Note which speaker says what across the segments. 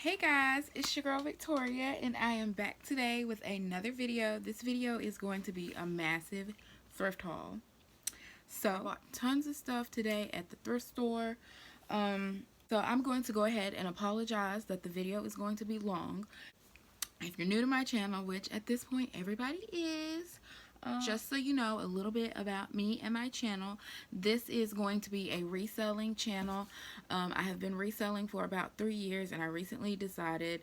Speaker 1: Hey guys, it's your girl Victoria and I am back today with another video. This video is going to be a massive thrift haul. So I bought tons of stuff today at the thrift store. So I'm going to go ahead and apologize that the video is going to be long. If you're new to my channel, which at this point everybody is, just so you know a little bit about me and my channel, this is going to be a reselling channel. I have been reselling for about 3 years and I recently decided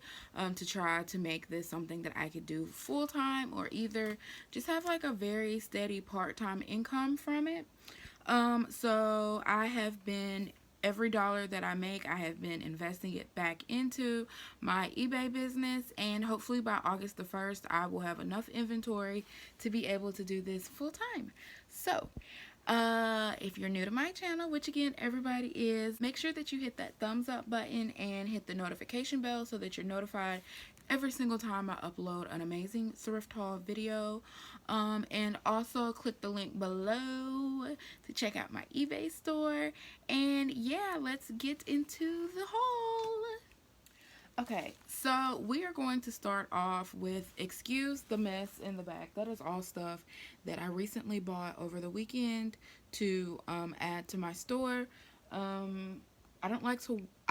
Speaker 1: to try to make this something that I could do full-time or either just have like a very steady part-time income from it. So I have been every dollar that I make, I have been investing it back into my eBay business, and hopefully by August the 1st, I will have enough inventory to be able to do this full time. So, if you're new to my channel, which again everybody is, make sure that you hit that thumbs up button and hit the notification bell so that you're notified every single time I upload an amazing thrift haul video. And also click the link below to check out my eBay store. And yeah, let's get into the haul. Okay, so we are going to start off with, excuse the mess in the back. That is all stuff that I recently bought over the weekend to add to my store. I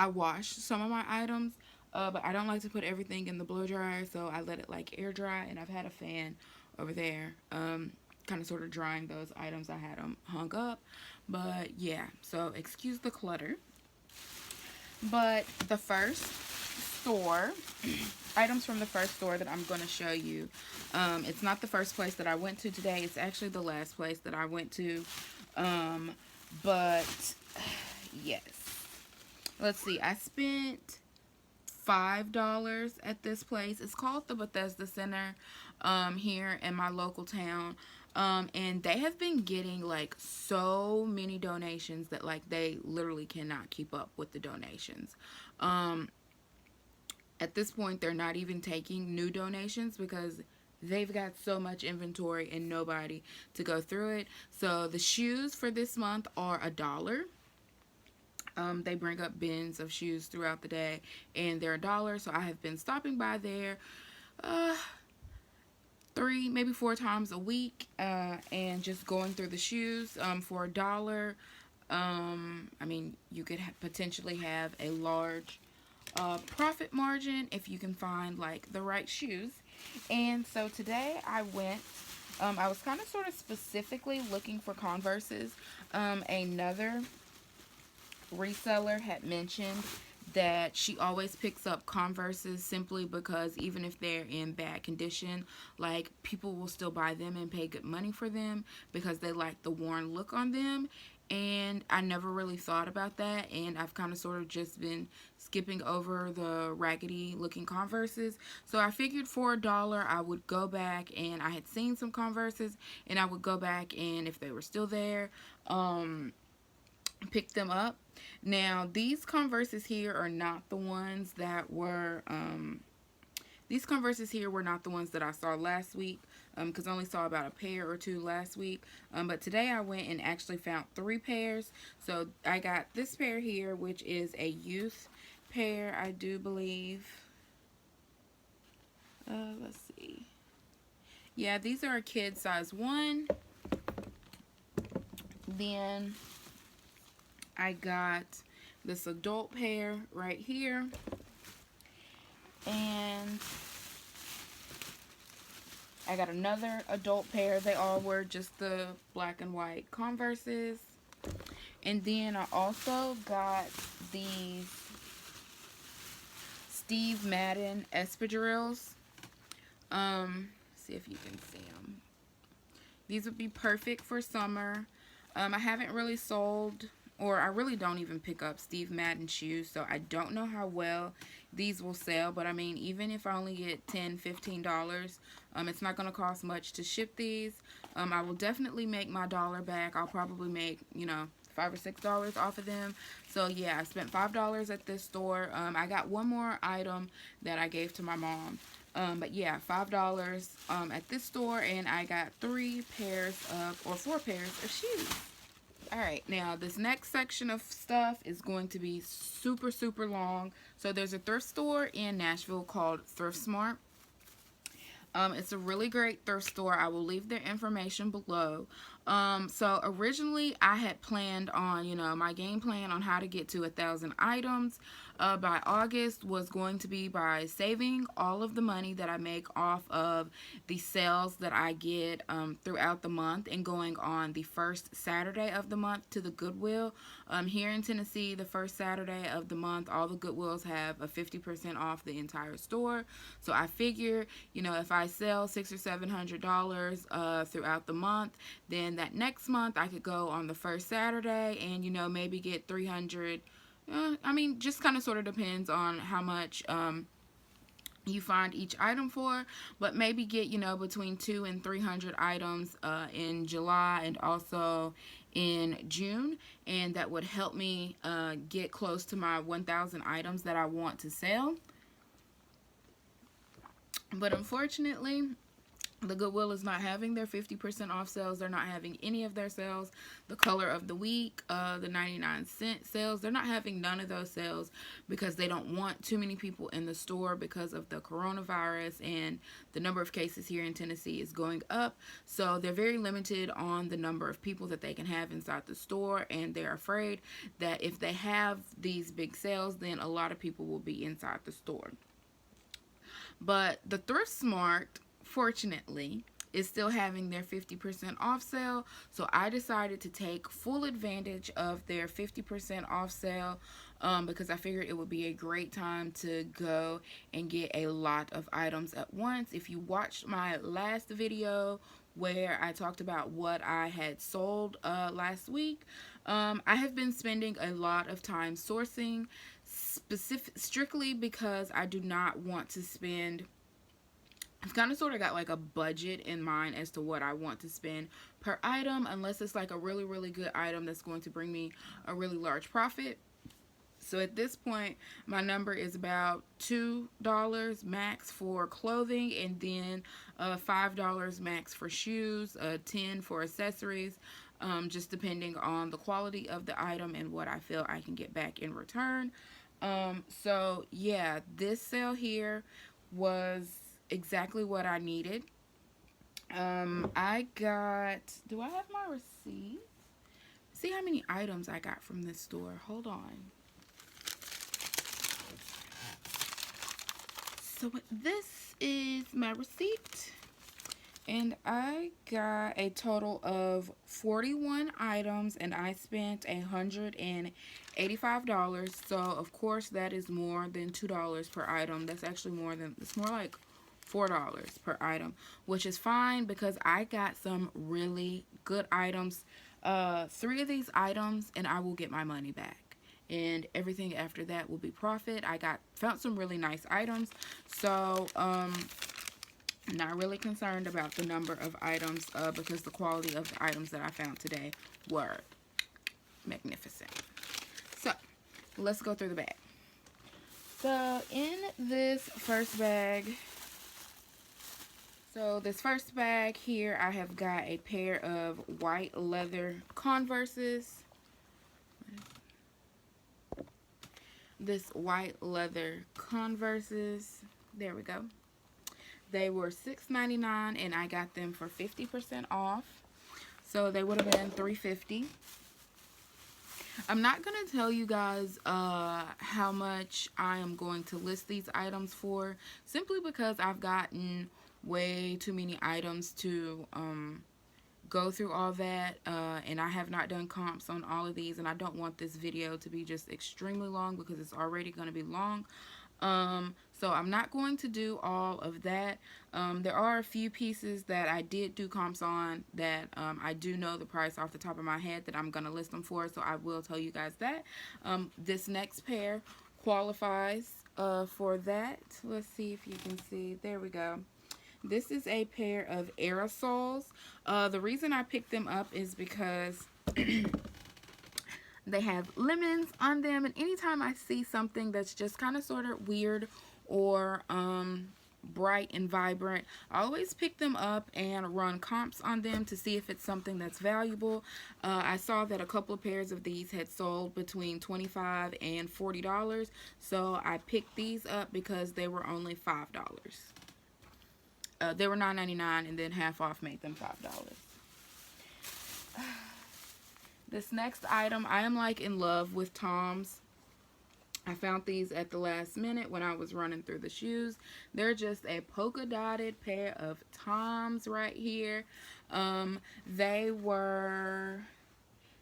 Speaker 1: wash some of my items, but I don't like to put everything in the blow dryer, so I let it like air dry, and I've had a fan over there kind of sort of drying those items. I had them hung up, but yeah, so excuse the clutter. But the first store, items from the first store that I'm going to show you, it's not the first place that I went to today, it's actually the last place that I went to, but yes, let's see, I spent $5 at this place. It's called the Bethesda Center here in my local town. And they have been getting like so many donations that like they literally cannot keep up with the donations. At this point, they're not even taking new donations because they've got so much inventory and nobody to go through it. So the shoes for this month are $1. They bring up bins of shoes throughout the day and they're $1. So I have been stopping by there 3, maybe 4 times a week and just going through the shoes for $1. I mean, you could potentially have a large profit margin if you can find like the right shoes. And so today I went, I was kind of sort of specifically looking for Converses. Another reseller had mentioned that she always picks up Converses simply because even if they're in bad condition, like people will still buy them and pay good money for them because they like the worn look on them. And I never really thought about that, and I've kind of sort of just been skipping over the raggedy looking Converses. So I figured for $1 I would go back, and I had seen some Converses and I would go back, and if they were still there, pick them up. Now these Converses here are not the ones that were these Converses here were not the ones that I saw last week, because I only saw about a pair or 2 last week. But today I went and actually found 3 pairs. So I got this pair here, which is a youth pair, I do believe. Let's see. Yeah, these are a kid size 1. Then I got this adult pair right here. And I got another adult pair. They all were just the black and white Converses. And then I also got these Steve Madden espadrilles. See if you can see them. These would be perfect for summer. I haven't really sold, or I really don't even pick up Steve Madden shoes, so I don't know how well these will sell. But I mean, even if I only get $10, $15, it's not going to cost much to ship these. I will definitely make my dollar back. I'll probably make, you know, $5 or $6 off of them. So yeah, I spent $5 at this store. I got one more item that I gave to my mom. But yeah, $5 at this store, and I got 3 pairs of, or 4 pairs of shoes. Alright, now this next section of stuff is going to be super, super long. So there's a thrift store in Nashville called Thrift Smart. It's a really great thrift store. I will leave their information below. So originally I had planned on, my game plan on how to get to 1,000 items by August was going to be by saving all of the money that I make off of the sales that I get throughout the month and going on the first Saturday of the month to the Goodwill. Here in Tennessee, the first Saturday of the month, all the Goodwills have a 50% off the entire store. So I figure, if I sell $600 or $700 throughout the month, then that next month I could go on the first Saturday and, maybe get 300. Just kind of sort of depends on how much you find each item for, but maybe get, between 200 and 300 items in July and also in June, and that would help me get close to my 1,000 items that I want to sell. But unfortunately, the Goodwill is not having their 50% off sales. They're not having any of their sales. The color of the week, the 99-cent sales, they're not having none of those sales because they don't want too many people in the store because of the coronavirus, and the number of cases here in Tennessee is going up. So they're very limited on the number of people that they can have inside the store, and they're afraid that if they have these big sales, then a lot of people will be inside the store. But the Thrift Smart, fortunately, is still having their 50% off sale, so I decided to take full advantage of their 50% off sale because I figured it would be a great time to go and get a lot of items at once. If you watched my last video where I talked about what I had sold last week, I have been spending a lot of time sourcing strictly because I do not want to spend. I've kind of sort of got like a budget in mind as to what I want to spend per item, unless it's like a really, really good item that's going to bring me a really large profit. So at this point, my number is about $2 max for clothing, and then $5 max for shoes, $10 for accessories, just depending on the quality of the item and what I feel I can get back in return. So yeah, this sale here was exactly what I needed. I got, do I have my receipt? See how many items I got from this store. Hold on. So this is my receipt, and I got a total of 41 items, and I spent $185. So of course that is more than $2 per item. That's actually more than, it's more like $4 per item, which is fine because I got some really good items. 3 of these items and I will get my money back, and everything after that will be profit. I found some really nice items, so not really concerned about the number of items because the quality of the items that I found today were magnificent. So let's go through the bag. So in this first bag, here I have got a pair of white leather Converses. This white leather Converses, there we go. They were $6.99 and I got them for 50% off. So they would have been $3.50. I'm not going to tell you guys how much I am going to list these items for, simply because I've gotten way too many items to go through all that, and I have not done comps on all of these, and I don't want this video to be just extremely long because it's already going to be long. So I'm not going to do all of that. There are a few pieces that I did do comps on that I do know the price off the top of my head that I'm going to list them for, so I will tell you guys that. This next pair qualifies for that. Let's see if you can see. There we go. This is a pair of aerosols. The reason I picked them up is because they have lemons on them, and anytime I see something that's just kind of sort of weird or bright and vibrant. I always pick them up and run comps on them to see if it's something that's valuable. I saw that a couple of pairs of these had sold between $25 and $40, so I picked these up because they were only $5. They were $9.99, and then half off made them $5. This next item, I am like in love with Toms. I found these at the last minute when I was running through the shoes. They're just a polka dotted pair of Toms right here. They were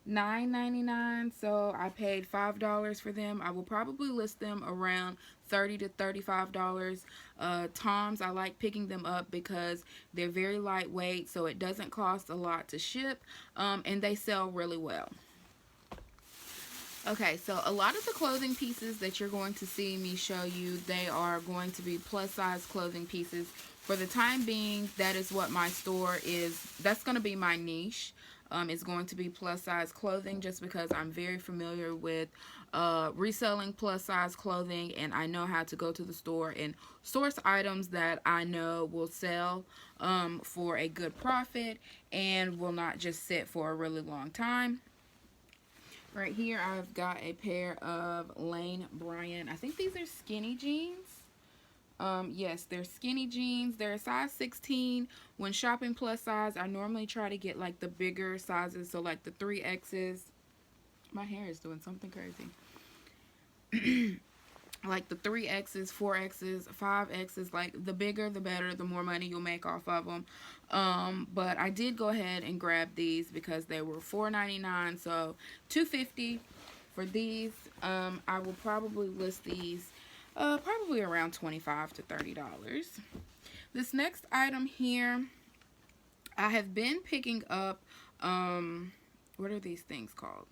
Speaker 1: $9.99, so I paid $5 for them. I will probably list them around $30 to $35. Toms, I like picking them up because they're very lightweight, so it doesn't cost a lot to ship, and they sell really well. Okay, so a lot of the clothing pieces that you're going to see me show you, they are going to be plus size clothing pieces. For the time being, that is what my store is. That's going to be my niche. It's going to be plus size clothing, just because I'm very familiar with reselling plus size clothing, and I know how to go to the store and source items that I know will sell for a good profit and will not just sit for a really long time. Right here, I've got a pair of Lane Bryant. I think these are skinny jeans. Yes, they're skinny jeans. They're a size 16. When shopping plus size, I normally try to get like the bigger sizes, so like the 3Xs. My hair is doing something crazy. Like the 3Xs, 4Xs, 5Xs, like the bigger the better, the more money you'll make off of them. But I did go ahead and grab these because they were $4.99, so $2.50 for these. I will probably list these probably around $25 to $30. This next item here, I have been picking up, what are these things called?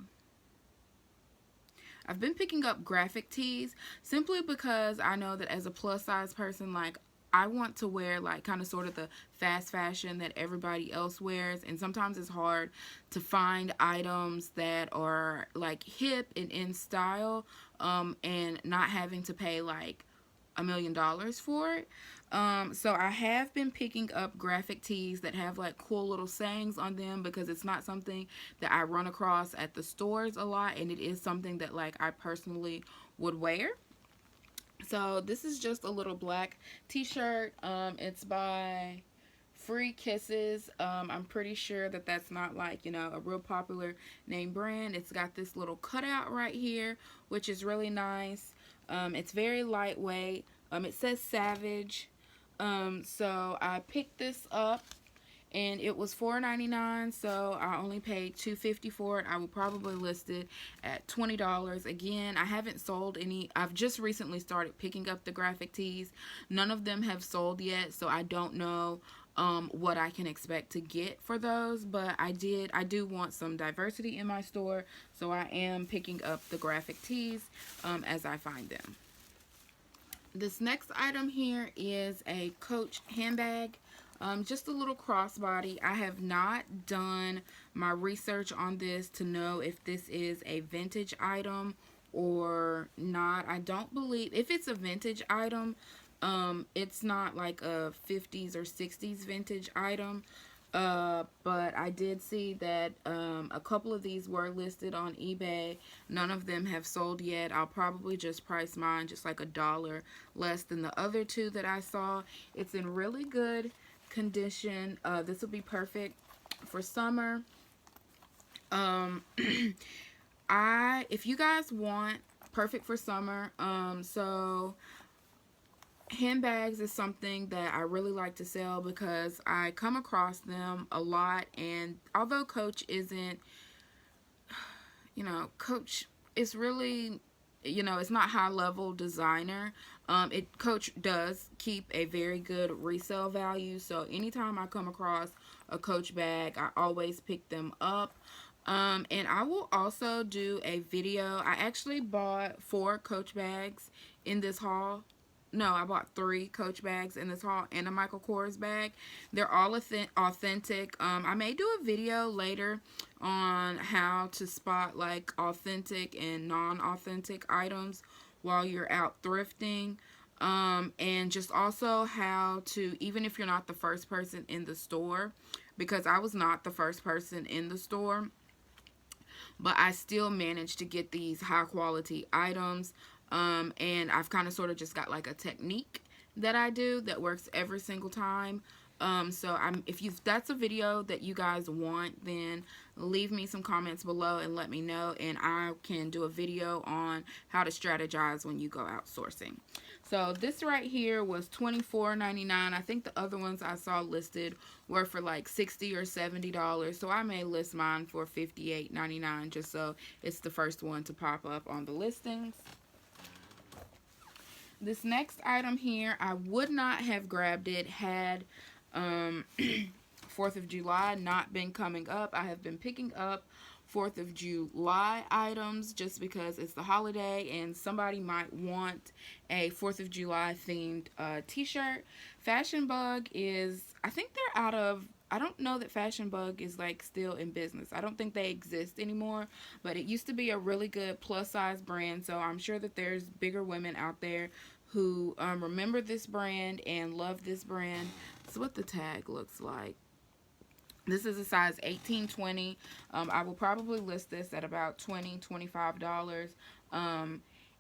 Speaker 1: I've been picking up graphic tees simply because I know that as a plus size person, like, I want to wear like kind of sort of the fast fashion that everybody else wears, and sometimes it's hard to find items that are like hip and in style, and not having to pay like $1 million for it. So I have been picking up graphic tees that have like cool little sayings on them, because it's not something that I run across at the stores a lot, and it is something that like I personally would wear. So this is just a little black t-shirt. It's by Free Kisses. I'm pretty sure that that's not like, you know, a real popular name brand. It's got this little cutout right here, which is really nice. It's very lightweight. It says Savage. So I picked this up, and it was $4.99, so I only paid $2.50 for it. I will probably list it at $20. Again, I haven't sold any. I've just recently started picking up the graphic tees. None of them have sold yet, so I don't know what I can expect to get for those, but I do want some diversity in my store, so I am picking up the graphic tees as I find them. This next item here is a Coach handbag. Just a little crossbody. I have not done my research on this to know if this is a vintage item or not. I don't believe, if it's a vintage item, it's not like a 50s or 60s vintage item. But I did see that a couple of these were listed on eBay. None of them have sold yet. I'll probably just price mine just like $1 less than the other two that I saw. It's in really good condition. This will be perfect for summer. If you guys want perfect for summer, so handbags is something that I really like to sell because I come across them a lot, and although Coach isn't, you know, Coach is really, you know, it's not high level designer. Coach does keep a very good resale value, so anytime I come across a Coach bag, I always pick them up. And I will also do a video. I actually bought 4 Coach bags in this haul. No, I bought 3 Coach bags in this haul and a Michael Kors bag. They're all authentic. I may do a video later on how to spot like authentic and non-authentic items while you're out thrifting. And just also how to, even if you're not the first person in the store, because I was not the first person in the store, but I still managed to get these high quality items. And I've kind of sort of just got like a technique that I do that works every single time. So if that's a video that you guys want, then leave me some comments below and let me know, and I can do a video on how to strategize when you go out sourcing. So this right here was $24.99. I think the other ones I saw listed were for like $60 or $70. So I may list mine for $58.99 just so it's the first one to pop up on the listings. This next item here, I would not have grabbed it had 4th of July not been coming up. I have been picking up 4th of July items just because it's the holiday and somebody might want a 4th of July themed t-shirt. Fashion Bug is, I think they're out of, I don't know that Fashion Bug is like still in business. I don't think they exist anymore, but it used to be a really good plus size brand, so I'm sure that there's bigger women out there who remember this brand and love this brand. That's what the tag looks like. This is a size 18-20. I will probably list this at about $20-$25.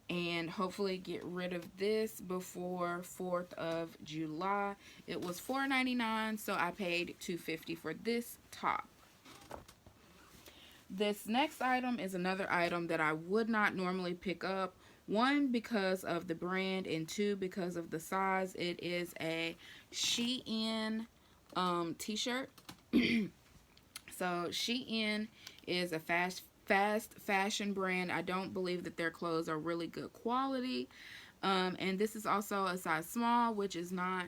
Speaker 1: And hopefully get rid of this before 4th of July. It was $4.99, so I paid $2.50 for this top. This next item is another item that I would not normally pick up. 1, because of the brand, and 2, because of the size. It is a Shein t-shirt. So Shein is a fast fashion brand. I don't believe that their clothes are really good quality. And this is also a size small, which is not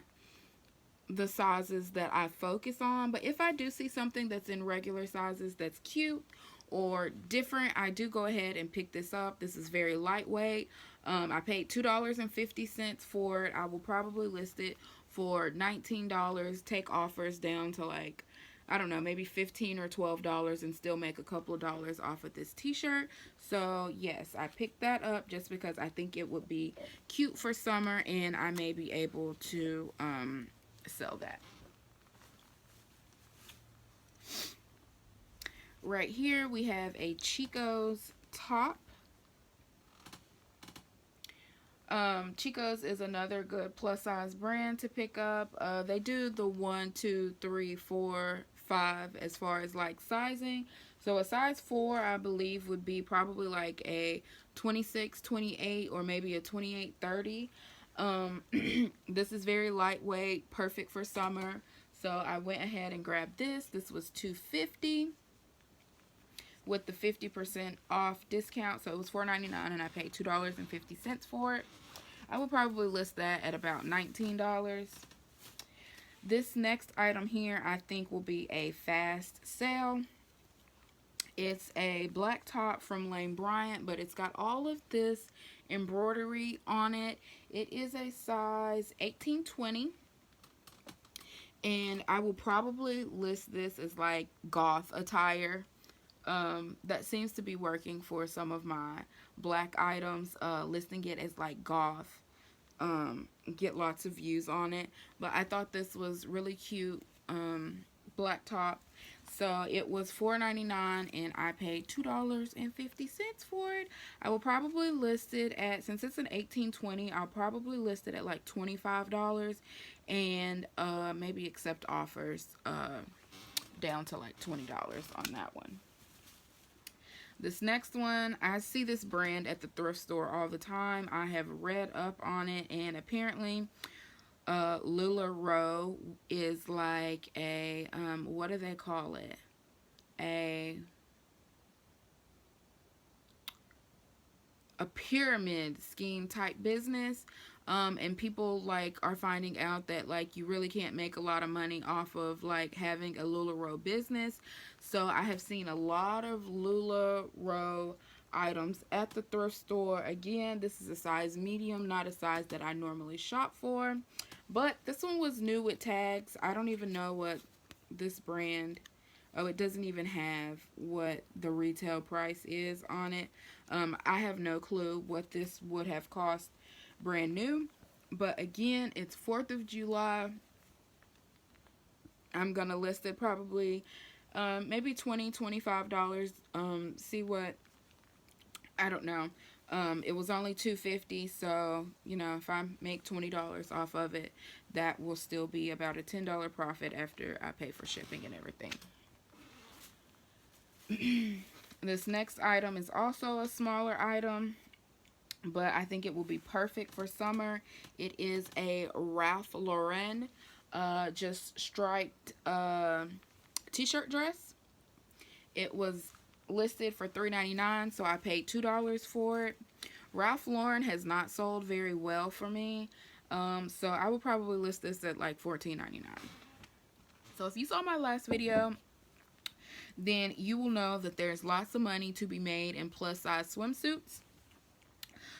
Speaker 1: the sizes that I focus on. But if I do see something that's in regular sizes that's cute or different, I do go ahead and pick this up. This is very lightweight. I paid $2.50 for it. I will probably list it for $19. Take offers down to like, I don't know, maybe $15 or $12 and still make a couple of dollars off of this t-shirt. So yes, I picked that up just because I think it would be cute for summer and I may be able to sell that. Right here we have a Chico's top. Chico's is another good plus size brand to pick up. They do the 1, 2, 3, 4, 5 as far as like sizing. So a size 4 I believe would be probably like a 26, 28 or maybe a 28, 30. This is very lightweight, perfect for summer. So I went ahead and grabbed this. This was $2.50 with the 50% off discount. So it was $4.99 and I paid $2.50 for it. I would probably list that at about $19. This next item here I think will be a fast sale. It's a black top from Lane Bryant, but it's got all of this embroidery on it. It is a size 18-20. And I will probably list this as like goth attire. That seems to be working for some of my black items. Listing it as like goth. Get lots of views on it. But I thought this was really cute. Black top. So it was $4.99 and I paid $2.50 for it. I will probably list it at, since it's an 18-20, I'll probably list it at like $25 and maybe accept offers down to like $20 on that one. This next one, I see this brand at the thrift store all the time. I have read up on it, and apparently LuLaRoe is like a, what do they call it? A pyramid scheme type business. And people like are finding out that like you really can't make a lot of money off of like having a LuLaRoe business. So I have seen a lot of LuLaRoe items at the thrift store. Again, this is a size medium, not a size that I normally shop for, but this one was new with tags. I don't even know what this brand, oh, it doesn't even have what the retail price is on it. I have no clue what this would have cost brand new. But again, it's 4th of July. I'm gonna list it probably maybe $20-$25. See what, I don't know. It was only $2.50, so you know, if I make $20 off of it, that will still be about a $10 profit after I pay for shipping and everything. This next item is also a smaller item, but I think it will be perfect for summer. It is a Ralph Lauren just striped t-shirt dress. It was listed for $3.99, so I paid $2 for it. Ralph Lauren has not sold very well for me, so I would probably list this at like $14.99. So if you saw my last video, then you will know that there's lots of money to be made in plus size swimsuits.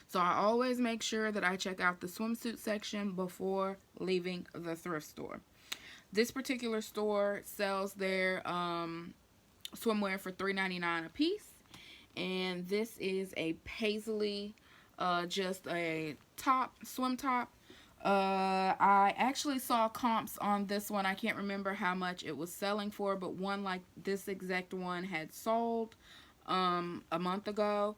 Speaker 1: So I always make sure that I check out the swimsuit section before leaving the thrift store. This particular store sells their swimwear for $3.99 a piece, and this is a paisley, just a top, swim top. I actually saw comps on this one. I can't remember how much it was selling for, but one like this exact one had sold a month ago.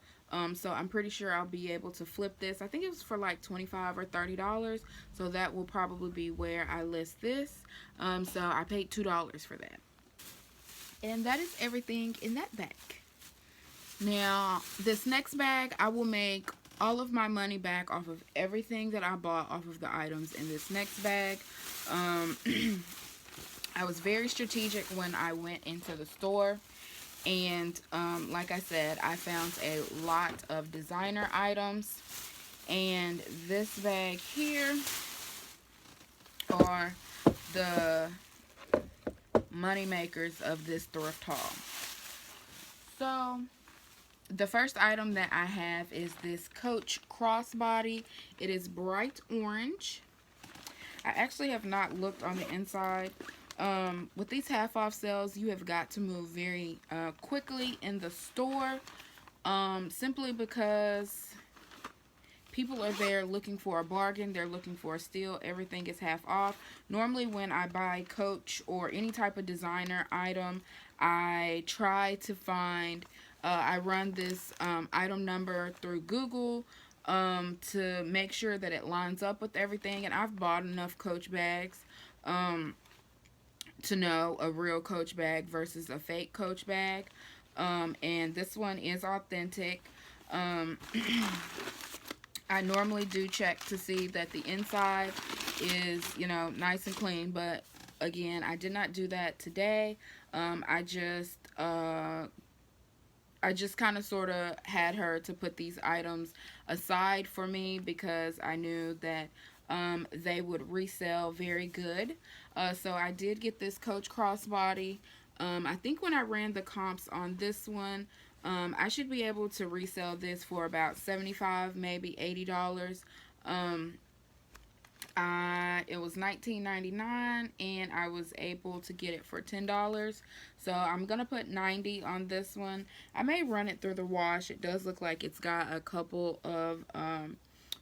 Speaker 1: So I'm pretty sure I'll be able to flip this. I think it was for like $25 or $30. So that will probably be where I list this. So I paid $2 for that. And that is everything in that bag. Now, this next bag, I will make all of my money back off of everything that I bought off of the items in this next bag. I was very strategic when I went into the store. And like I said, I found a lot of designer items. And this bag here are the money makers of this thrift haul. So the first item that I have is this Coach crossbody. It is bright orange. I actually have not looked on the inside. With these half off sales, you have got to move very quickly in the store, simply because people are there looking for a bargain. They're looking for a steal. Everything is half off. Normally when I buy Coach or any type of designer item, I try to find, I run this item number through Google to make sure that it lines up with everything. And I've bought enough Coach bags to know a real Coach bag versus a fake Coach bag. And this one is authentic. I normally do check to see that the inside is, you know, nice and clean, but again, I did not do that today. I just kind of sort of had her to put these items aside for me because I knew that they would resell very good. So I did get this Coach crossbody. I think when I ran the comps on this one, I should be able to resell this for about $75, maybe $80. It was $19.99 and I was able to get it for $10. So I'm gonna put $90 on this one. I may run it through the wash. It does look like it's got a couple of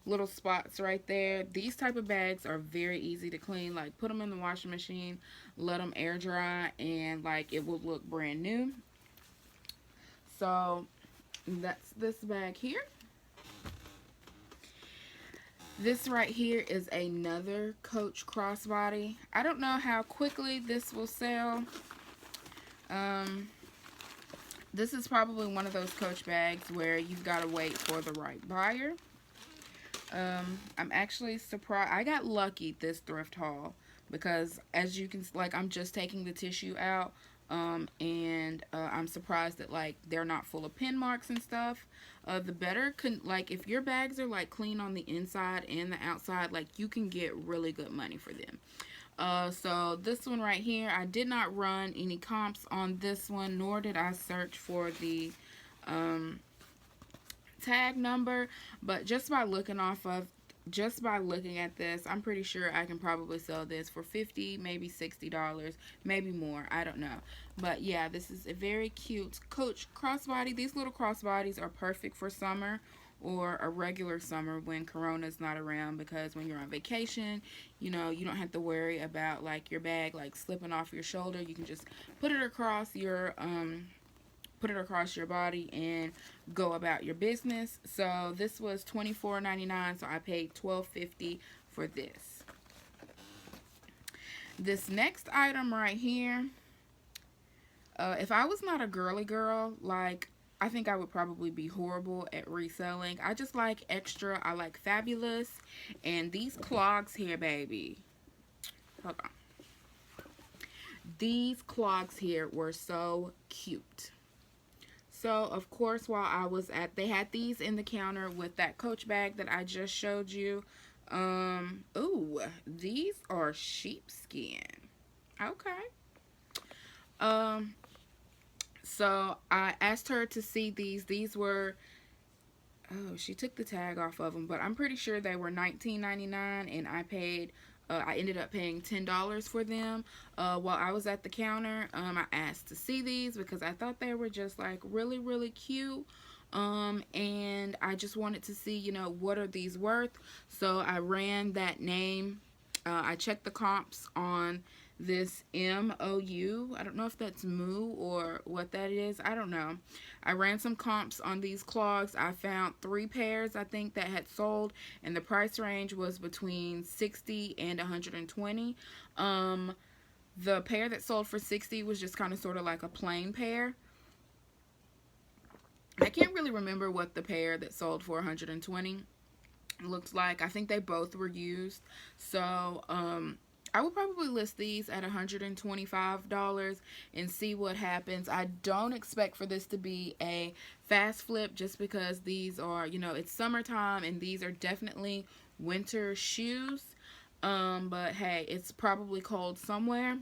Speaker 1: little spots right there. These type of bags are very easy to clean. Like, put them in the washing machine, let them air dry, and like it will look brand new. So that's this bag here. This right here is another Coach crossbody. I don't know how quickly this will sell. This is probably one of those Coach bags where you've got to wait for the right buyer. I'm actually surprised. I got lucky this thrift haul because, as you can, like, I'm just taking the tissue out. And I'm surprised that like they're not full of pin marks and stuff. The better like if your bags are like clean on the inside and the outside, like you can get really good money for them. So this one right here, I did not run any comps on this one, nor did I search for the tag number, but just by looking at this, I'm pretty sure I can probably sell this for $50, maybe $60, maybe more. I don't know. But yeah, this is a very cute Coach crossbody. These little crossbodies are perfect for summer or a regular summer when Corona's not around, because when you're on vacation, you know, you don't have to worry about like your bag like slipping off your shoulder. You can just put it across your body and go about your business. So this was $24.99, so I paid $12.50 for this. This next item right here, if I was not a girly girl, like, I think I would probably be horrible at reselling. I just like extra. I like fabulous. And these clogs here, baby. Hold on. These clogs here were so cute. So, of course, while I was they had these in the counter with that Coach bag that I just showed you. Ooh, these are sheepskin. Okay. So I asked her to see these. These were, oh, she took the tag off of them, but I'm pretty sure they were $19.99, and I ended up paying $10 for them. While I was at the counter, I asked to see these because I thought they were just like really, really cute. And I just wanted to see, you know, what are these worth? So I ran that name. I checked the comps on this MOU. I don't know if that's Moo or what that is. I don't know. I ran some comps on these clogs. I found 3 pairs, I think, that had sold, and the price range was between $60 and $120. The pair that sold for $60 was just kind of sort of like a plain pair. I can't really remember what the pair that sold for $120 looked like. I think they both were used. So, I would probably list these at $125 and see what happens. I don't expect for this to be a fast flip just because these are, you know, it's summertime and these are definitely winter shoes. But hey, it's probably cold somewhere.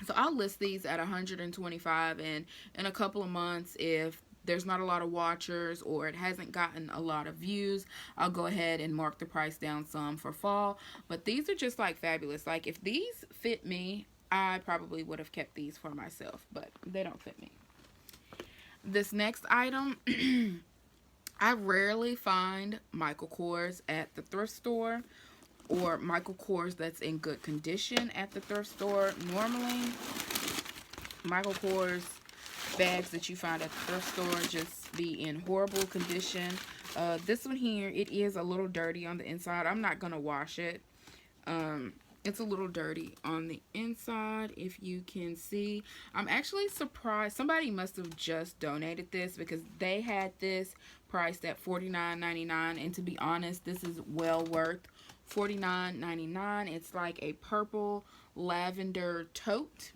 Speaker 1: So I'll list these at $125, and in a couple of months, if there's not a lot of watchers or it hasn't gotten a lot of views, I'll go ahead and mark the price down some for fall. But these are just like fabulous. Like, if these fit me, I probably would have kept these for myself, but they don't fit me. This next item, I rarely find Michael Kors at the thrift store, or Michael Kors that's in good condition at the thrift store. Normally, Michael Kors bags that you find at the thrift store just be in horrible condition. This one here, it is a little dirty on the inside. I'm not gonna wash it. It's a little dirty on the inside, if you can see. I'm actually surprised. Somebody must have just donated this because they had this priced at $49.99, and to be honest, this is well worth $49.99. It's like a purple lavender tote.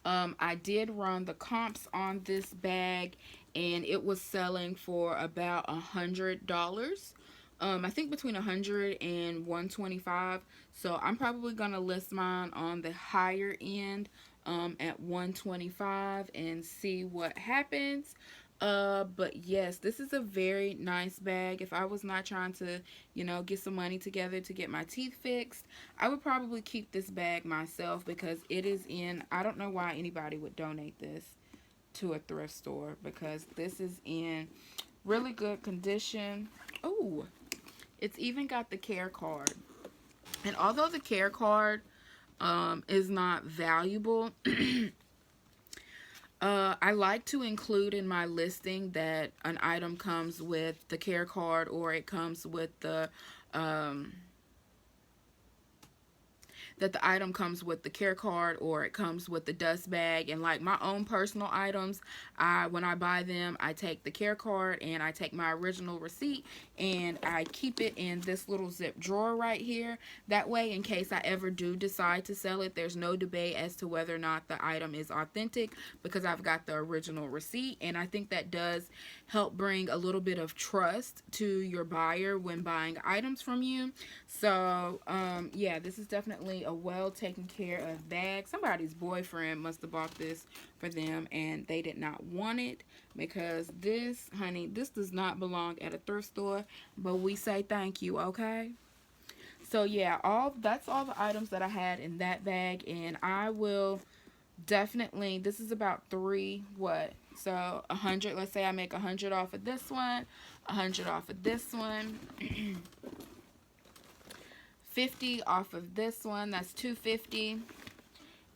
Speaker 1: I did run the comps on this bag, and it was selling for about $100. I think between $100 and $125. So I'm probably gonna list mine on the higher end at $125 and see what happens. But yes, this is a very nice bag. If I was not trying to, you know, get some money together to get my teeth fixed, I would probably keep this bag myself because it is in, I don't know why anybody would donate this to a thrift store, because this is in really good condition. Oh, it's even got the care card. And although the care card is not valuable, I like to include in my listing that an item comes with the care card, or it comes with the that the item comes with the care card, or it comes with the dust bag. And like my own personal items, when I buy them, I take the care card and I take my original receipt and I keep it in this little zip drawer right here. That way, in case I ever do decide to sell it, there's no debate as to whether or not the item is authentic, because I've got the original receipt. And I think that does help bring a little bit of trust to your buyer when buying items from you. So yeah, this is definitely a well taken care of bag. Somebody's boyfriend must have bought this for them and they did not want it, because this, honey, this does not belong at a thrift store, but we say thank you, okay? So yeah, that's all the items that I had in that bag, and I will definitely, this is about 3 So 100, let's say I make 100 off of this one, 100 off of this one, 50 off of this one, that's 250,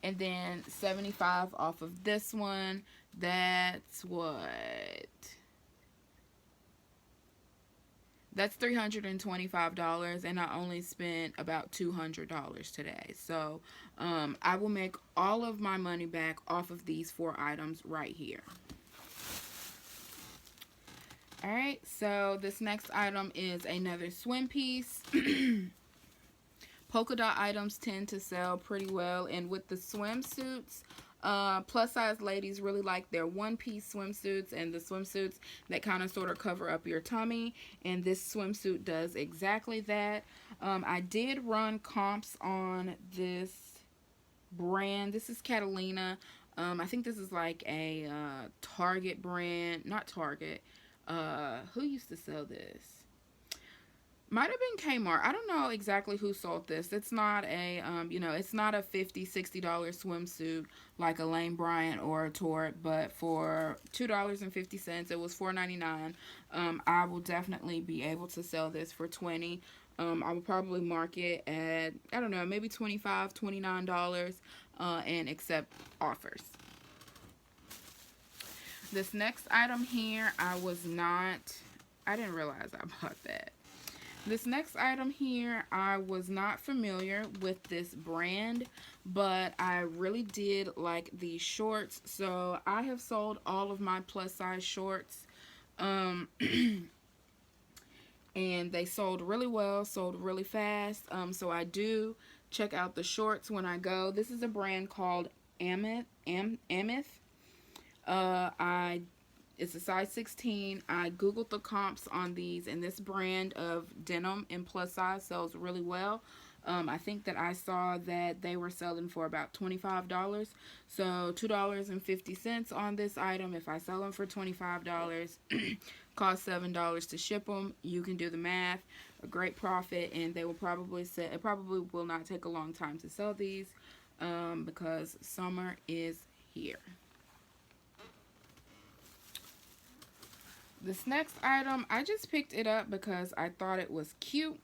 Speaker 1: and then 75 off of this one, that's what? That's $325, and I only spent about $200 today. So I will make all of my money back off of these 4 items right here. Alright, so this next item is another swim piece. Polka dot items tend to sell pretty well, and with the swimsuits, plus size ladies really like their one-piece swimsuits and the swimsuits that kind of sort of cover up your tummy, and this swimsuit does exactly that. I did run comps on this brand. This is Catalina. I think this is like a Target brand, not Target. Who used to sell this? Might have been Kmart. I don't know exactly who sold this. It's not a, you know, it's not a $50, $60 swimsuit like a Lane Bryant or a Torrid, but for $2.50, it was $4.99. I will definitely be able to sell this for $20. I will probably mark it at, I don't know, maybe $25, $29, and accept offers. This next item here, I didn't realize I bought that. This next item here, I was not familiar with this brand, but I really did like these shorts. So I have sold all of my plus size shorts, and they sold really well, sold really fast. So I do check out the shorts when I go. This is a brand called Amith. It's a size 16. I googled the comps on these, and this brand of denim in plus size sells really well. I think that I saw that they were selling for about $25. So $2.50 on this item. If I sell them for $25, cost $7 to ship them. You can do the math. A great profit, and they will probably sell. It probably will not take a long time to sell these because summer is here. This next item, I just picked it up because I thought it was cute.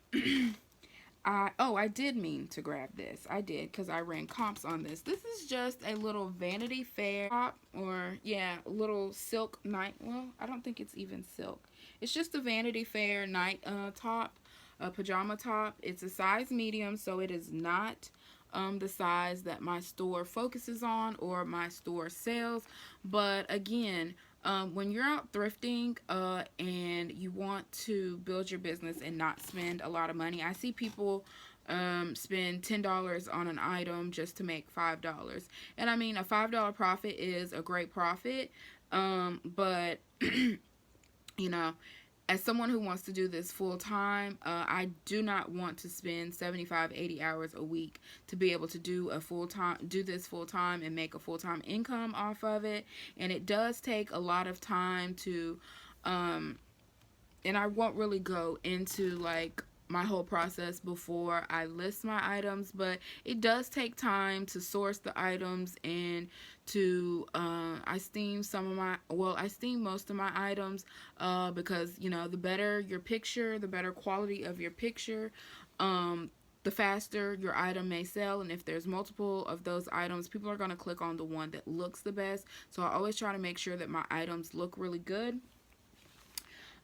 Speaker 1: I did mean to grab this. I did, because I ran comps on this. This is just a little Vanity Fair top, or yeah, a little silk night. Well, I don't think it's even silk. It's just a Vanity Fair night top, a pajama top. It's a size medium, so it is not the size that my store focuses on or my store sells. But again, when you're out thrifting and you want to build your business and not spend a lot of money, I see people spend $10 on an item just to make $5. And I mean, a $5 profit is a great profit, but you know, as someone who wants to do this full time, I do not want to spend 75, 80 hours a week to be able to do this full time and make a full time income off of it. And it does take a lot of time to, and I won't really go into like my whole process before I list my items, but it does take time to source the items and to I steam most of my items because, you know, the better your picture, the better quality of your picture, the faster your item may sell. And if there's multiple of those items, people are going to click on the one that looks the best. So I always try to make sure that my items look really good.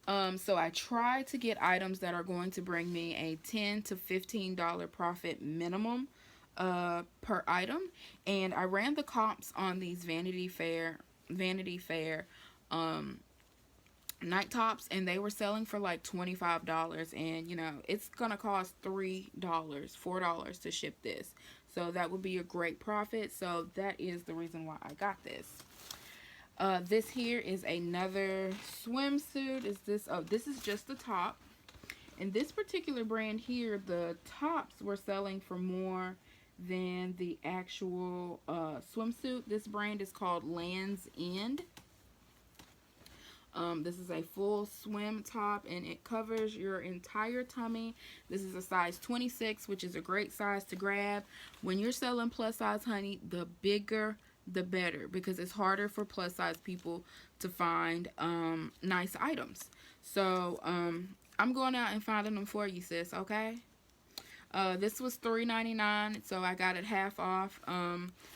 Speaker 1: So I try to get items that are going to bring me a $10 to $15 profit minimum per item. And I ran the comps on these Vanity Fair night tops, and they were selling for like $25. And you know, it's gonna cost $4 to ship this, so that would be a great profit. So that is the reason why I got this. This here is another swimsuit. This is just the top. And this particular brand here, the tops were selling for more than the actual swimsuit. This brand is called Land's End. This is a full swim top, and it covers your entire tummy. This is a size 26, which is a great size to grab. When you're selling plus size, honey, the bigger the better, because it's harder for plus size people to find nice items. So I'm going out and finding them for you, sis. Okay. This was $3.99, so I got it half off.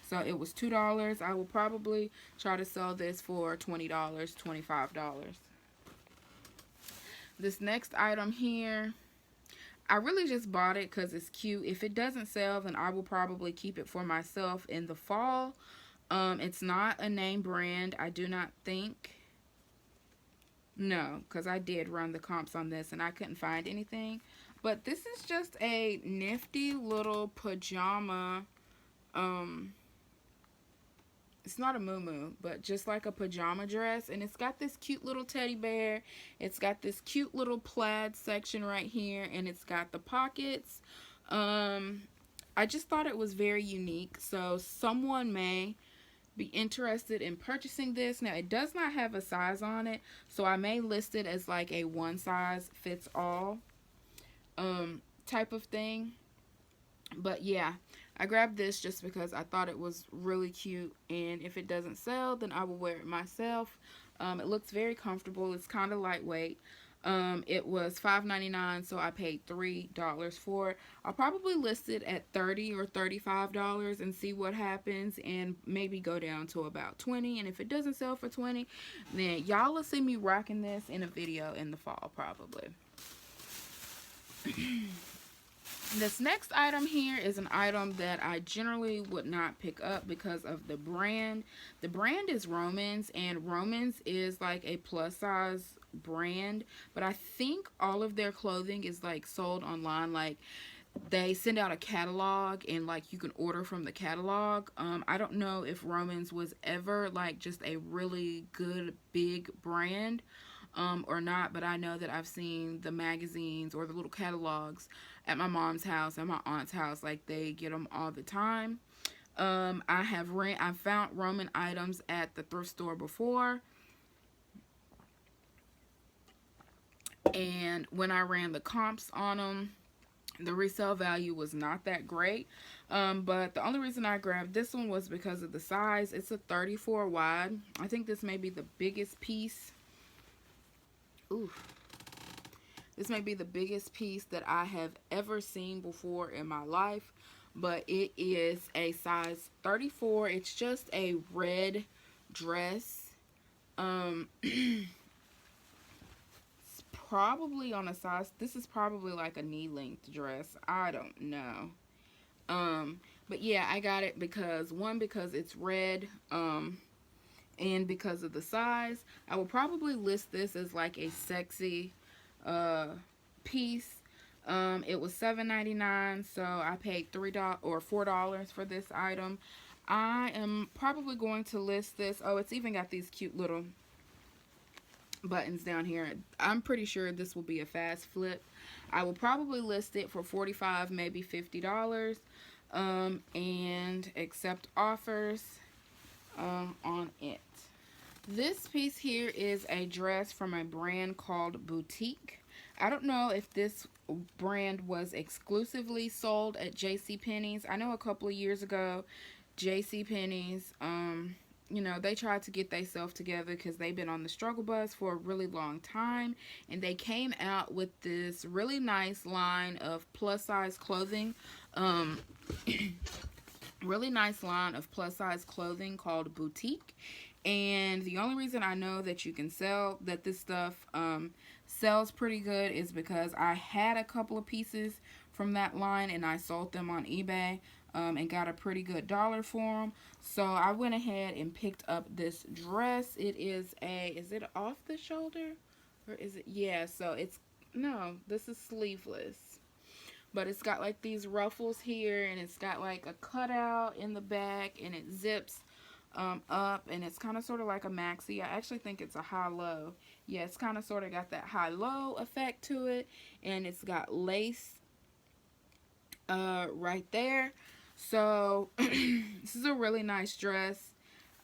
Speaker 1: So it was $2. I will probably try to sell this for $20, $25. This next item here, I really just bought it because it's cute. If it doesn't sell, then I will probably keep it for myself in the fall. It's not a name brand, I do not think. No, because I did run the comps on this and I couldn't find anything. But this is just a nifty little pajama. It's not a muumuu, but just like a pajama dress. And it's got this cute little teddy bear. It's got this cute little plaid section right here. And it's got the pockets. I just thought it was very unique. So someone may be interested in purchasing this. Now, it does not have a size on it. So I may list it as like a one size fits all type of thing. But yeah, I grabbed this just because I thought it was really cute, and if it doesn't sell, then I will wear it myself. It looks very comfortable. It's kind of lightweight. It was $5.99, so I paid $3 for it. I'll probably list it at $30 or $35 and see what happens, and maybe go down to about $20. And if it doesn't sell for $20, then y'all will see me rocking this in a video in the fall probably. This next item here is an item that I generally would not pick up because of the brand. The brand is Romans, and Romans is like a plus size brand, but I think all of their clothing is like sold online. Like they send out a catalog and like you can order from the catalog. I don't know if Romans was ever like just a really good big brand or not, but I know that I've seen the magazines or the little catalogs at my mom's house and my aunt's house. Like they get them all the time. I've found Roman items at the thrift store before, and when I ran the comps on them, the resale value was not that great. But the only reason I grabbed this one was because of the size. It's a 34 wide. I think this may be the biggest piece. Ooh. This may be the biggest piece that I have ever seen before in my life, but it is a size 34. It's just a red dress. It's probably on a size, this is probably like a knee length dress. I don't know. But yeah, I got it because it's red, and because of the size. I will probably list this as like a sexy piece. It was $7.99, so I paid $3 or $4 for this item. I am probably going to list this. Oh, it's even got these cute little buttons down here. I'm pretty sure this will be a fast flip. I will probably list it for $45, maybe $50, and accept offers on it. This piece here is a dress from a brand called Boutique. I don't know if this brand was exclusively sold at JCPenney's. I know a couple of years ago, JCPenney's, you know, they tried to get themselves together because they've been on the struggle bus for a really long time. And they came out with this really nice line of plus size clothing. Really nice line of plus size clothing called Boutique. And the only reason I know that you can sell, that this stuff sells pretty good, is because I had a couple of pieces from that line and I sold them on eBay and got a pretty good dollar for them. So I went ahead and picked up this dress. It is it off the shoulder? Or is it, yeah, so it's, no, this is sleeveless. But it's got like these ruffles here, and it's got like a cutout in the back, and it zips up, and it's kind of sort of like a maxi. I actually think it's a high-low. Yeah, it's kind of sort of got that high-low effect to it, and it's got lace right there. So this is a really nice dress.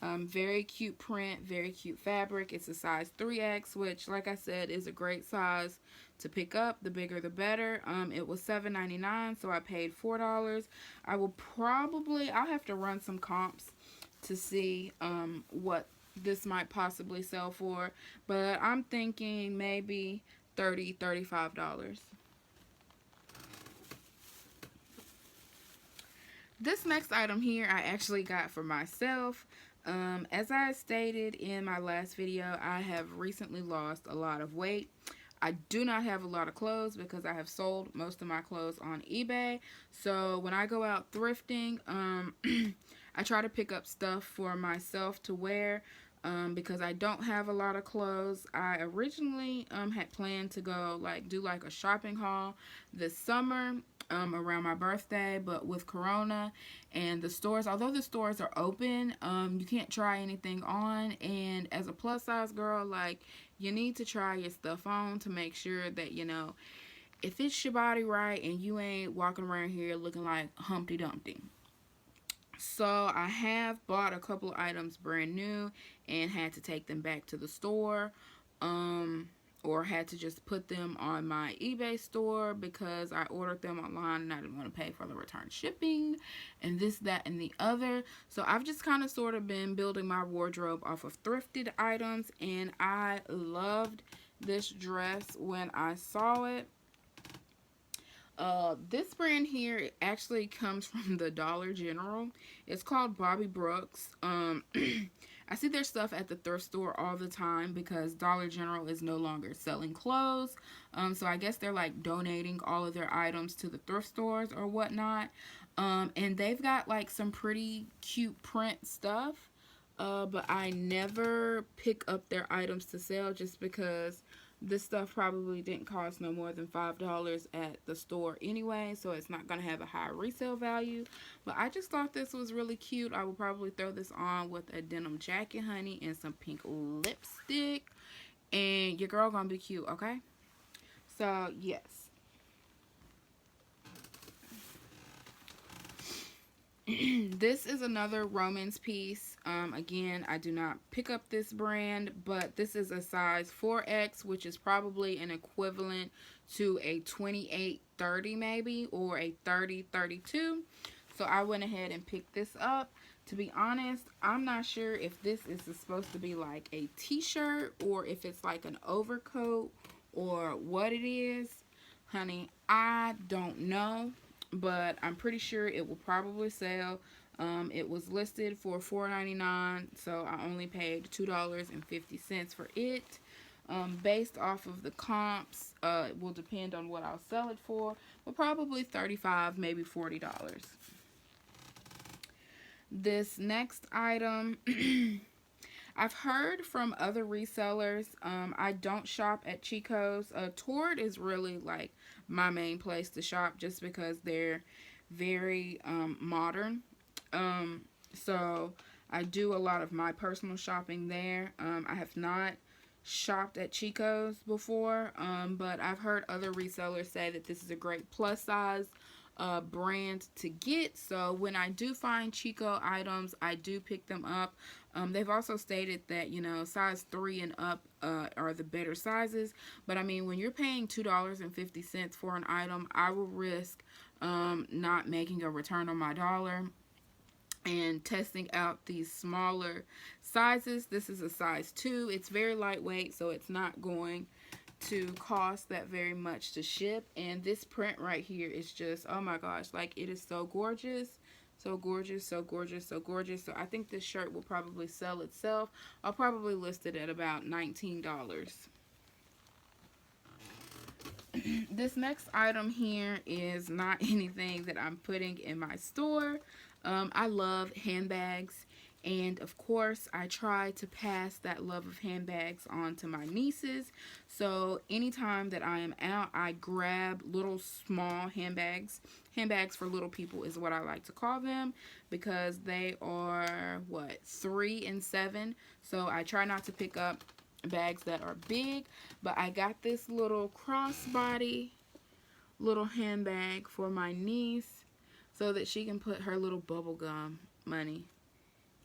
Speaker 1: Very cute print, very cute fabric. It's a size 3X, which, like I said, is a great size to pick up. The bigger the better. It was $7.99, so I paid $4. I'll have to run some comps to see what this might possibly sell for, but I'm thinking maybe $35. This next item here I actually got for myself. As I stated in my last video, I have recently lost a lot of weight. I do not have a lot of clothes because I have sold most of my clothes on eBay. So when I go out thrifting, I try to pick up stuff for myself to wear because I don't have a lot of clothes. I originally had planned to go do like a shopping haul this summer around my birthday, but with Corona and the stores, although the stores are open, you can't try anything on. And as a plus size girl, like, you need to try your stuff on to make sure that, you know, it fits your body right and you ain't walking around here looking like Humpty Dumpty. So I have bought a couple of items brand new and had to take them back to the store, or had to just put them on my eBay store because I ordered them online and I didn't want to pay for the return shipping and this, that, and the other. So I've just kind of sort of been building my wardrobe off of thrifted items, and I loved this dress when I saw it. This brand here actually comes from the Dollar General. It's called Bobby Brooks. I see their stuff at the thrift store all the time because Dollar General is no longer selling clothes. So I guess they're like donating all of their items to the thrift stores or whatnot. And they've got like some pretty cute print stuff. But I never pick up their items to sell just because this stuff probably didn't cost no more than $5 at the store anyway, so it's not going to have a high resale value. But I just thought this was really cute. I will probably throw this on with a denim jacket, honey, and some pink lipstick. And your girl going to be cute, okay? So, yes. This is another Romans piece. Again, I do not pick up this brand, but this is a size 4X, which is probably an equivalent to a 28-30 maybe, or a 30-32. So I went ahead and picked this up. To be honest, I'm not sure if this is supposed to be like a t-shirt or if it's like an overcoat or what it is. Honey, I don't know, but I'm pretty sure it will probably sell. It was listed for $4.99, so I only paid $2.50 for it. Based off of the comps, it will depend on what I'll sell it for, but probably $35, maybe $40. This next item, I've heard from other resellers. I don't shop at Chico's. Tord is really like my main place to shop just because they're very modern. So I do a lot of my personal shopping there. I have not shopped at Chico's before, but I've heard other resellers say that this is a great plus size brand to get. So when I do find Chico items, I do pick them up. They've also stated that, you know, size 3 and up are the better sizes. But I mean, when you're paying $2.50 for an item, I will risk not making a return on my dollar and testing out these smaller sizes. This is a size 2. It's very lightweight, so it's not going to cost that very much to ship. And this print right here is just, oh my gosh, like, it is so gorgeous. So gorgeous, so gorgeous, so gorgeous. So I think this shirt will probably sell itself. I'll probably list it at about $19. This next item here is not anything that I'm putting in my store. I love handbags, and of course I try to pass that love of handbags on to my nieces. So anytime that I am out, I grab little small handbags. Handbags for little people is what I like to call them, because they are, what, 3 and 7. So I try not to pick up bags that are big, but I got this little crossbody little handbag for my niece so that she can put her little bubble gum money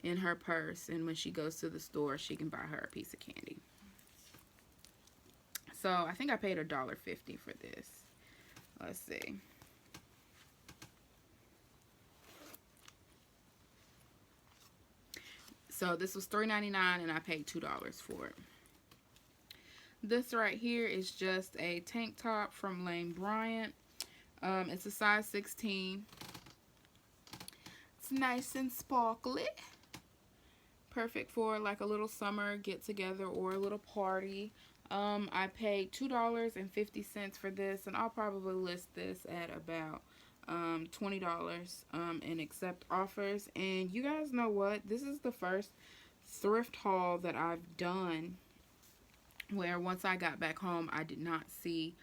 Speaker 1: in her purse, and when she goes to the store she can buy her a piece of candy. So I think I paid $1.50 for this. Let's see. So this was $3.99 and I paid $2 for it. This right here is just a tank top from Lane Bryant. It's a size 16. It's nice and sparkly. Perfect for like a little summer get together or a little party. I paid $2.50 for this, and I'll probably list this at about $20 and accept offers. And you guys know what? This is the first thrift haul that I've done where once I got back home, I did not see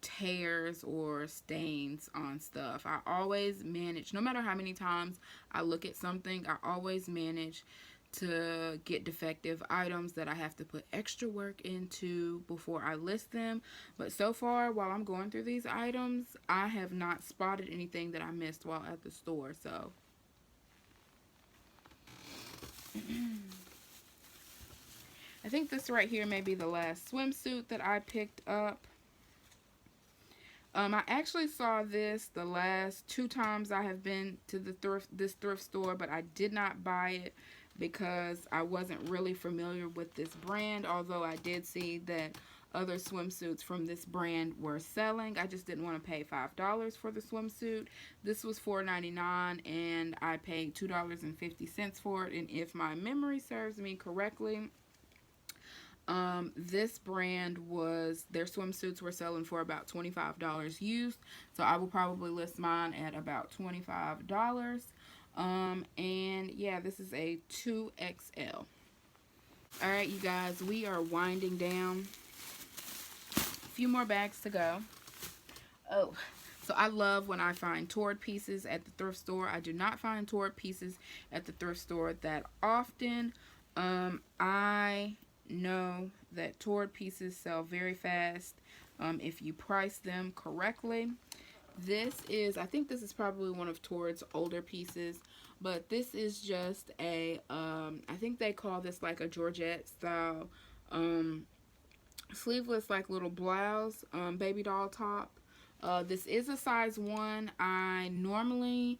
Speaker 1: tears or stains on stuff. I always manage, no matter how many times I look at something, I always manage to get defective items that I have to put extra work into before I list them. But so far, while I'm going through these items, I have not spotted anything that I missed while at the store. So I think this right here may be the last swimsuit that I picked up. I actually saw this the last 2 times I have been to this thrift store, but I did not buy it because I wasn't really familiar with this brand, although I did see that other swimsuits from this brand were selling. I just didn't want to pay $5 for the swimsuit. This was $4.99 and I paid $2.50 for it, and if my memory serves me correctly, this brand their swimsuits were selling for about $25 used, so I will probably list mine at about $25. And yeah, this is a 2XL. Alright, you guys, we are winding down. A few more bags to go. Oh, so I love when I find toward pieces at the thrift store. I do not find toward pieces at the thrift store that often. I know that toward pieces sell very fast if you price them correctly. This is, I think this is probably one of Toward's older pieces, but this is just a, I think they call this like a Georgette style sleeveless like little blouse, baby doll top. This is a size 1. I normally,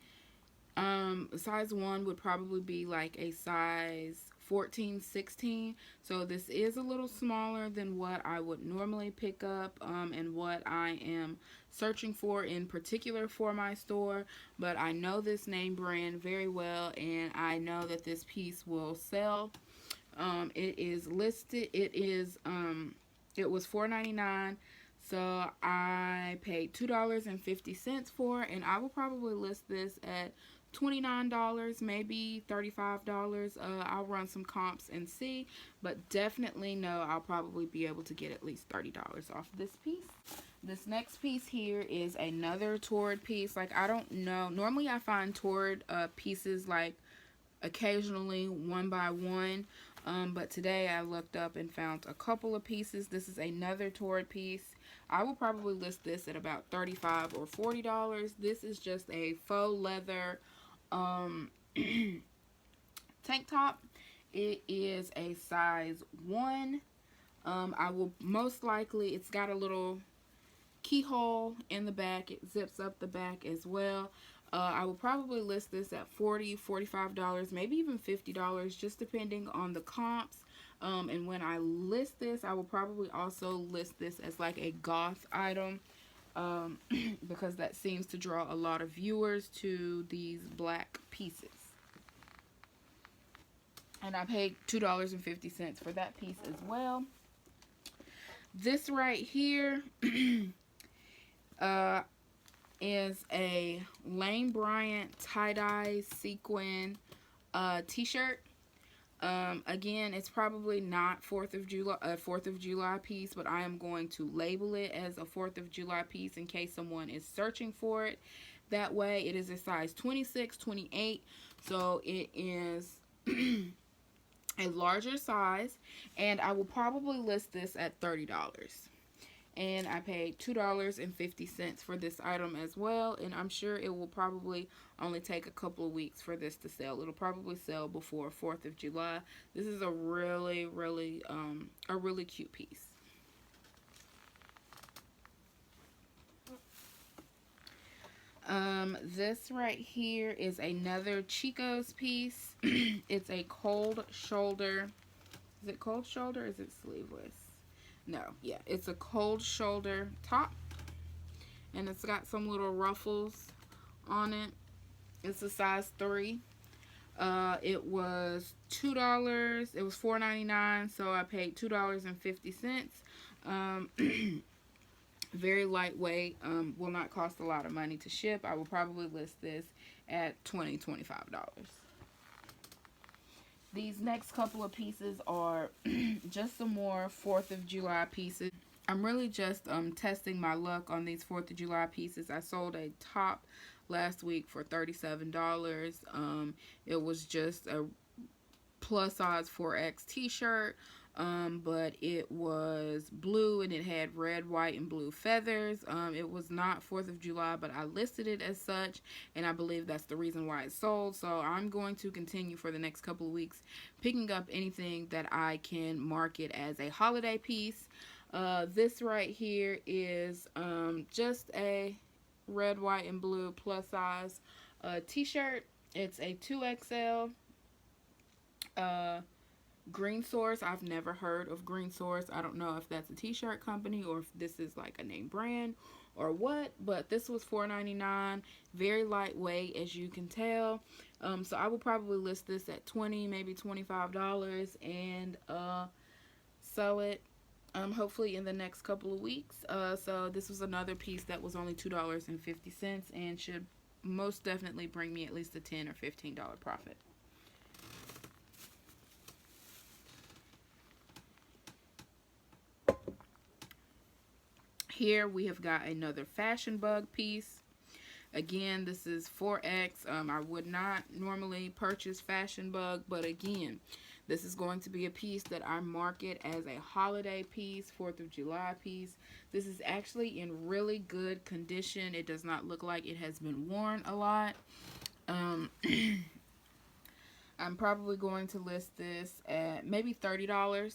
Speaker 1: size 1 would probably be like a size 14, 16. So this is a little smaller than what I would normally pick up and what I am searching for in particular for my store. But I know this name brand very well, and I know that this piece will sell. It is listed, it was $4.99. So I paid $2.50 for it, and I will probably list this at $29, maybe $35. I'll run some comps and see, but definitely know I'll probably be able to get at least $30 off this piece. This next piece here is another Toward piece. Like, I don't know, normally I find Toward pieces like occasionally one by one, but today I looked up and found a couple of pieces. This is another Toward piece. I will probably list this at about $35 or $40. This is just a faux leather tank top. It is a size 1. I will most likely, it's got a little keyhole in the back. It zips up the back as well. I will probably list this at $40, $45, maybe even $50, just depending on the comps. And when I list this, I will probably also list this as like a goth item, because that seems to draw a lot of viewers to these black pieces. And I paid $2.50 for that piece as well. This right here is a Lane Bryant tie-dye sequin t-shirt. Again, it's probably not 4th of July piece, but I am going to label it as a 4th of July piece in case someone is searching for it. That way, it is a size 26, 28, so it is a larger size, and I will probably list this at $30. And I paid $2.50 for this item as well, and I'm sure it will probably only take a couple of weeks for this to sell. It'll probably sell before 4th of July. This is a really cute piece. This right here is another Chico's piece. It's a cold shoulder. Is it cold shoulder or is it sleeveless? No, yeah, it's a cold shoulder top. And it's got some little ruffles on it. It's a size 3. It was $2. It was $4.99, so I paid $2.50. Very lightweight. Will not cost a lot of money to ship. I will probably list this at $25. These next couple of pieces are just some more 4th of July pieces. I'm really just testing my luck on these 4th of July pieces. I sold a top last week for $37. It was just a plus size 4X t-shirt, but it was blue and it had red, white, and blue feathers. It was not 4th of July, but I listed it as such, and I believe that's the reason why it sold. So I'm going to continue for the next couple of weeks picking up anything that I can market as a holiday piece. This right here is just a red, white, and blue plus size t-shirt. It's a 2XL. Green Source. I've never heard of Green Source. I don't know if that's a t-shirt company or if this is like a name brand or what, but this was $4.99. Very lightweight, as you can tell. So I will probably list this at $20, maybe $25, and sell it hopefully in the next couple of weeks. So this was another piece that was only $2.50 and should most definitely bring me at least a $10 or $15 profit. Here we have got another Fashion Bug piece. Again, this is 4X. I would not normally purchase Fashion Bug, but again, this is going to be a piece that I market as a holiday piece, 4th of July piece. This is actually in really good condition. It does not look like it has been worn a lot. I'm probably going to list this at maybe $30.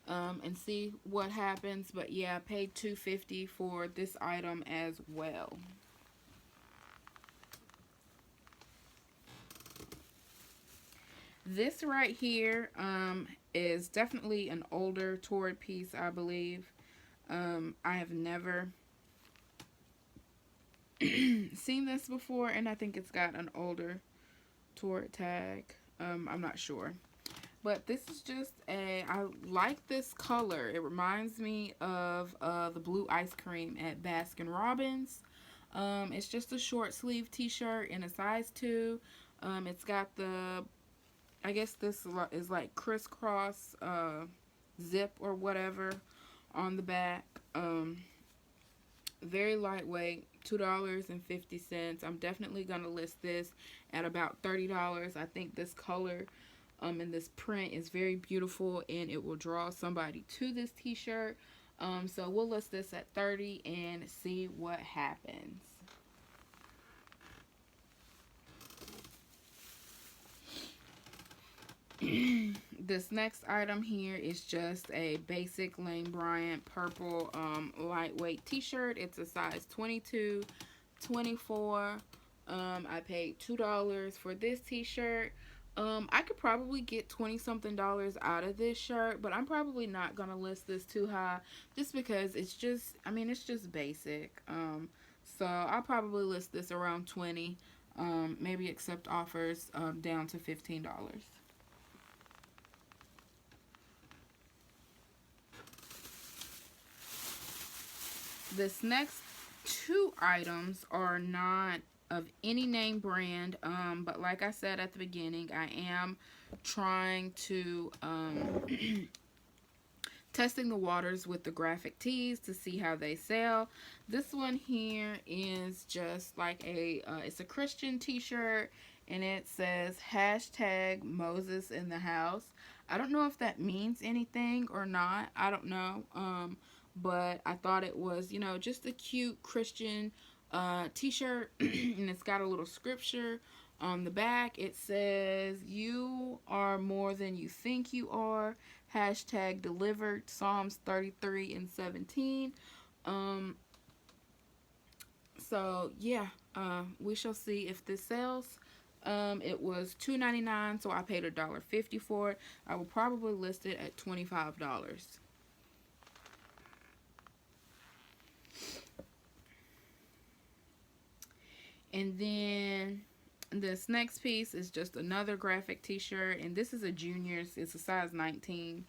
Speaker 1: And see what happens. But yeah, I paid $2.50 for this item as well. This right here is definitely an older Torrid piece, I believe. I have never seen this before, and I think it's got an older Torrid tag. I'm not sure. But this is just I like this color. It reminds me of the blue ice cream at Baskin Robbins. It's just a short sleeve t-shirt in a size 2. It's got the, I guess this is like crisscross zip or whatever on the back. Very lightweight, $2.50. I'm definitely going to list this at about $30. I think this color and this print is very beautiful, and it will draw somebody to this t-shirt. So we'll list this at $30 and see what happens. This next item here is just a basic Lane Bryant purple lightweight t-shirt. It's a size 22, 24. I paid $2 for this t-shirt. I could probably get 20-something dollars out of this shirt, but I'm probably not going to list this too high just because it's just, I mean, it's just basic. So I'll probably list this around 20, maybe accept offers down to $15. This next 2 items are not of any name brand, but like I said at the beginning, I am trying to testing the waters with the graphic tees to see how they sell. This one here is just like it's a Christian t-shirt, and it says hashtag Moses in the house. I don't know if that means anything or not. I don't know. But I thought it was, you know, just a cute Christian t-shirt, and it's got a little scripture on the back. It says, "You are more than you think you are." Hashtag delivered. Psalms 33 and 17. So So yeah, we shall see if this sells. It was $2.99, so I paid $1.50 for it. I will probably list it at $25. And then this next piece is just another graphic t-shirt, and this is a junior's. It's a size 19.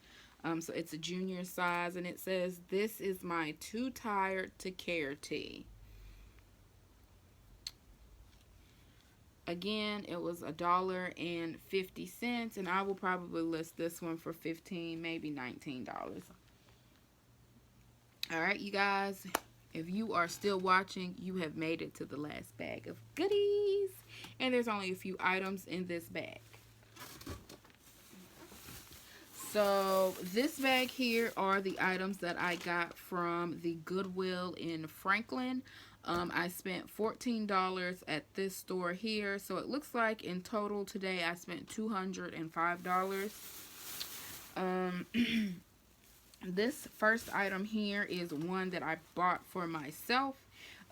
Speaker 1: So it's a junior size, and it says, "This is my too tired to care tee." Again, it was $1.50, and I will probably list this one for $15, maybe $19. All right, you guys, if you are still watching, you have made it to the last bag of goodies, and there's only a few items in this bag. So this bag here are the items that I got from the Goodwill in Franklin. I spent $14 at this store here. So it looks like in total today I spent $205. This first item here is one that I bought for myself.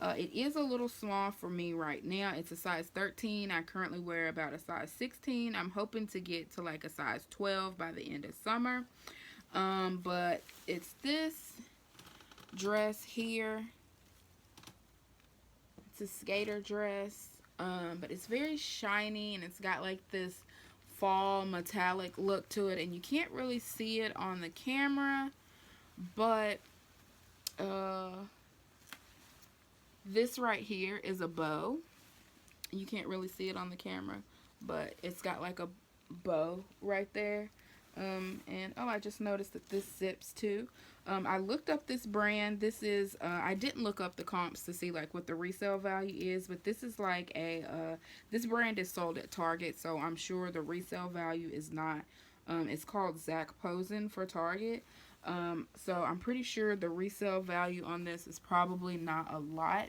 Speaker 1: It is a little small for me right now. It's a size 13. I currently wear about a size 16. I'm hoping to get to like a size 12 by the end of summer. But it's this dress here. It's a skater dress. But it's very shiny, and it's got like this fall metallic look to it. And you can't really see it on the camera. But this right here is a bow. You can't really see it on the camera, but it's got like a bow right there. And oh, I just noticed that this zips too. I looked up this brand. This is I didn't look up the comps to see like what the resale value is, but this is like a this brand is sold at Target, so I'm sure the resale value is not. It's called Zach Posen for Target. So I'm pretty sure the resale value on this is probably not a lot,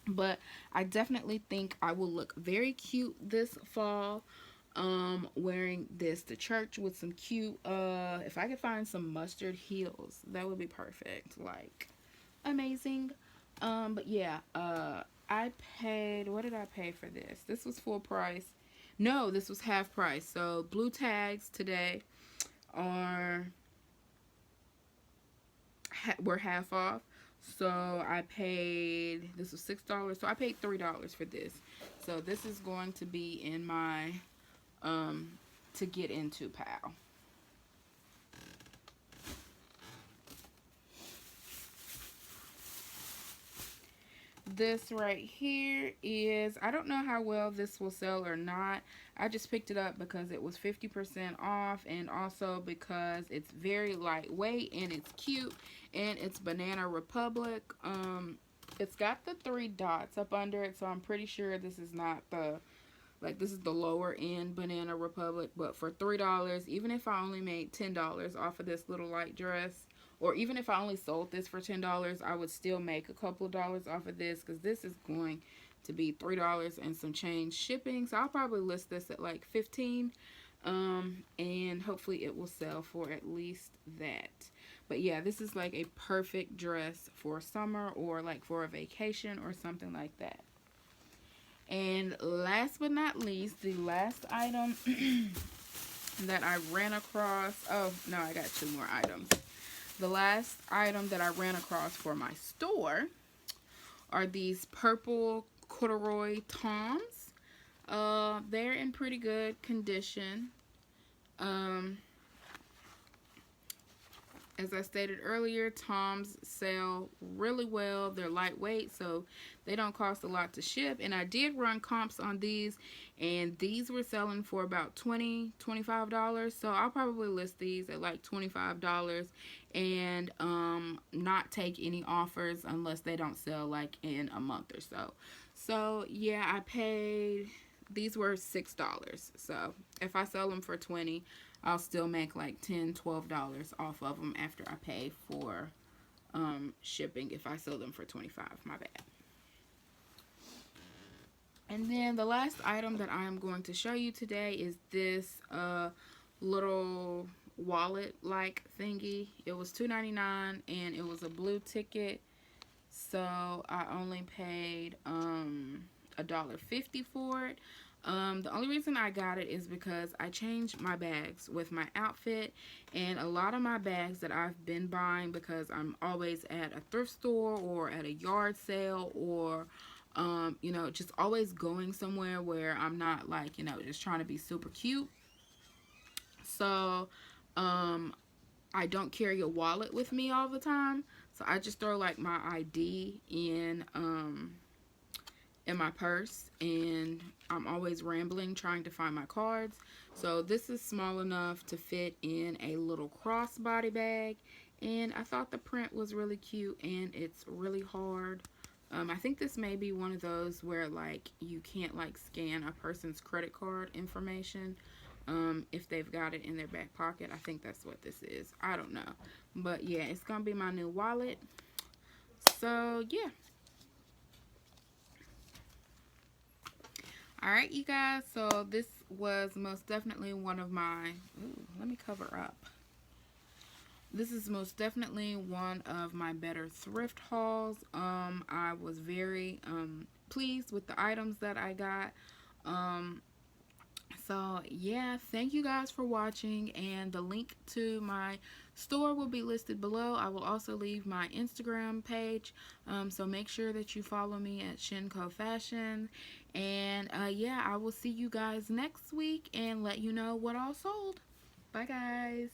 Speaker 1: but I definitely think I will look very cute this fall, wearing this to church with some cute, if I could find some mustard heels, that would be perfect, like, amazing. But yeah, I paid, what did I pay for this? This was full price. No, this was half price. So blue tags today were half off, so I paid, this was $6, so I paid $3 for this. So this is going to be in my to get into pile. This right here is, I don't know how well this will sell or not. I just picked it up because it was 50% off, and also because it's very lightweight and it's cute, and it's Banana Republic. It's got the 3 dots up under it, so I'm pretty sure this is not the, like, this is the lower end Banana Republic. But for $3, even if I only made $10 off of this little light dress, or even if I only sold this for $10, I would still make a couple of dollars off of this, because this is going to be $3 and some change shipping. So I'll probably list this at like $15, and hopefully it will sell for at least that. But yeah, this is like a perfect dress for summer, or like for a vacation or something like that. And last but not least, the last item that I ran across, oh no, I got 2 more items. The last item that I ran across for my store are these purple corduroy Toms. They're in pretty good condition. As I stated earlier, Toms sell really well. They're lightweight, so they don't cost a lot to ship. And I did run comps on these, and these were selling for about $20, $25. So I'll probably list these at like $25 and not take any offers unless they don't sell like in a month or so. So yeah, I paid, these were $6. So if I sell them for $20, I'll still make like $10, $12 off of them after I pay for shipping if I sell them for $25. My bad. And then the last item that I am going to show you today is this little wallet like thingy. It was $2.99 and it was a blue ticket. so I only paid $1.50 for it. The only reason I got it is because I changed my bags with my outfit, and a lot of my bags that I've been buying, because I'm always at a thrift store or at a yard sale, or you know, just always going somewhere where I'm not like, you know, just trying to be super cute. So I don't carry a wallet with me all the time, so I just throw like my ID in my purse, and I'm always rambling trying to find my cards. So this is small enough to fit in a little crossbody bag, and I thought the print was really cute, and it's really hard. I think this may be one of those where like you can't like scan a person's credit card information if they've got it in their back pocket. I think that's what this is. I don't know. But yeah, it's gonna be my new wallet. So yeah. Alright, you guys, so this was most definitely one of my, ooh, let me cover up. This is most definitely one of my better thrift hauls. I was very pleased with the items that I got. So yeah, thank you guys for watching, and the link to my store will be listed below. I will also leave my Instagram page, so make sure that you follow me at Shinko Fashion. And yeah, I will see you guys next week and let you know what all sold. Bye guys.